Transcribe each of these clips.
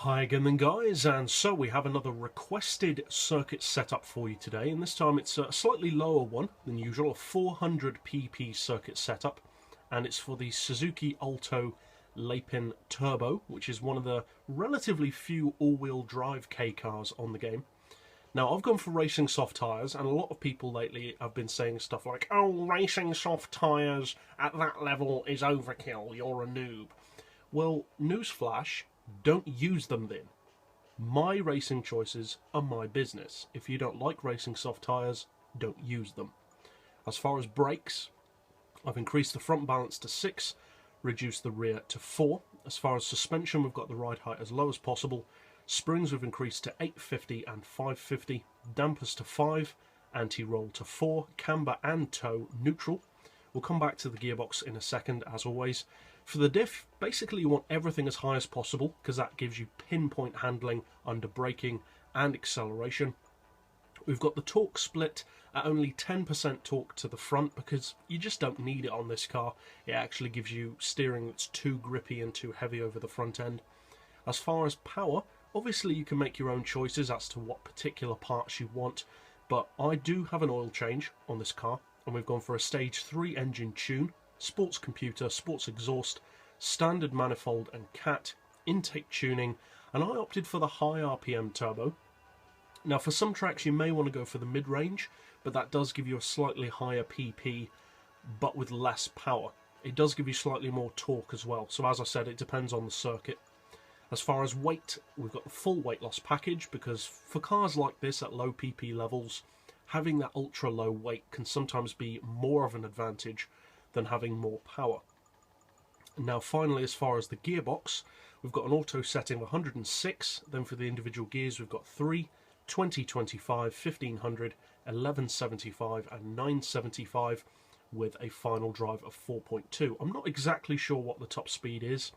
Hi again then guys, and so we have another requested circuit setup for you today, and this time it's a slightly lower one than usual, a 400 pp circuit setup, and it's for the Suzuki Alto Lapin Turbo, which is one of the relatively few all-wheel drive K cars on the game. Now I've gone for racing soft tyres, and a lot of people lately have been saying stuff like, oh, racing soft tyres at that level is overkill, you're a noob. Well, newsflash, don't use them then. My racing choices are my business. If you don't like racing soft tyres, don't use them. As far as brakes, I've increased the front balance to 6, reduced the rear to 4. As far as suspension, we've got the ride height as low as possible. Springs we've increased to 850 and 550. Dampers to 5, anti-roll to 4, camber and toe neutral. We'll come back to the gearbox in a second, as always. For the diff, basically you want everything as high as possible because that gives you pinpoint handling under braking and acceleration. We've got the torque split at only 10% torque to the front because you just don't need it on this car. It actually gives you steering that's too grippy and too heavy over the front end. As far as power, obviously you can make your own choices as to what particular parts you want, but I do have an oil change on this car, and we've gone for a stage 3 engine tune, sports computer, sports exhaust, standard manifold and cat, intake tuning, and I opted for the high RPM turbo. Now for some tracks you may want to go for the mid-range, but that does give you a slightly higher PP but with less power. It does give you slightly more torque as well, so as I said, it depends on the circuit. As far as weight, we've got the full weight loss package because for cars like this at low PP levels, having that ultra low weight can sometimes be more of an advantage than having more power. Now finally, as far as the gearbox, we've got an auto setting of 106, then for the individual gears we've got 3, 20, 25, 1500, 1175 and 975 with a final drive of 4.2. I'm not exactly sure what the top speed is.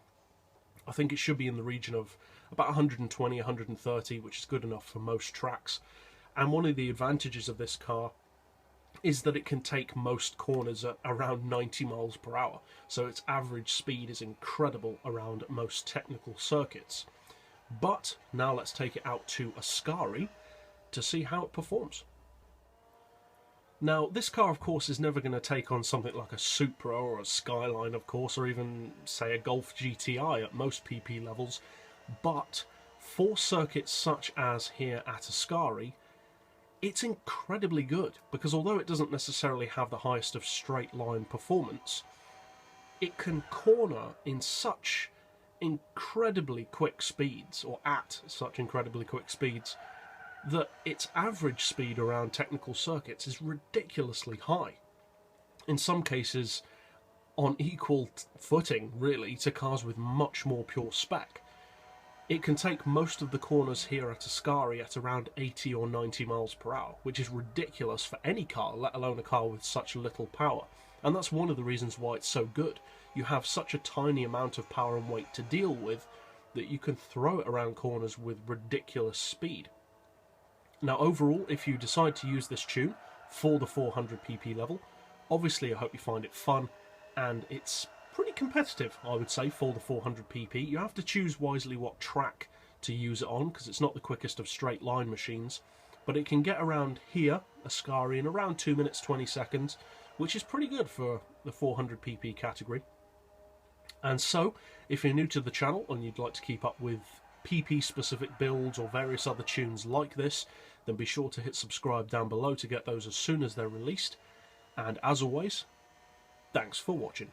I think it should be in the region of about 120, 130, which is good enough for most tracks. And one of the advantages of this car is that it can take most corners at around 90 miles per hour, so its average speed is incredible around most technical circuits. But now let's take it out to Ascari to see how it performs. Now this car of course is never going to take on something like a Supra or a Skyline of course, or even say a Golf GTI at most PP levels, but for circuits such as here at Ascari, it's incredibly good, because although it doesn't necessarily have the highest of straight line performance, it can corner in such incredibly quick speeds, or at such incredibly quick speeds, that its average speed around technical circuits is ridiculously high. In some cases on equal footing really to cars with much more pure spec. It can take most of the corners here at Ascari at around 80 or 90 miles per hour, which is ridiculous for any car, let alone a car with such little power. And that's one of the reasons why it's so good. You have such a tiny amount of power and weight to deal with that you can throw it around corners with ridiculous speed. Now overall, if you decide to use this tune for the 400 pp level, obviously I hope you find it fun, and it's pretty competitive, I would say, for the 400 pp. You have to choose wisely what track to use it on, because it's not the quickest of straight line machines, but it can get around here, Ascari, in around 2 minutes 20 seconds, which is pretty good for the 400 pp category. And so, if you're new to the channel and you'd like to keep up with PP specific builds or various other tunes like this, then be sure to hit subscribe down below to get those as soon as they're released. And as always, thanks for watching.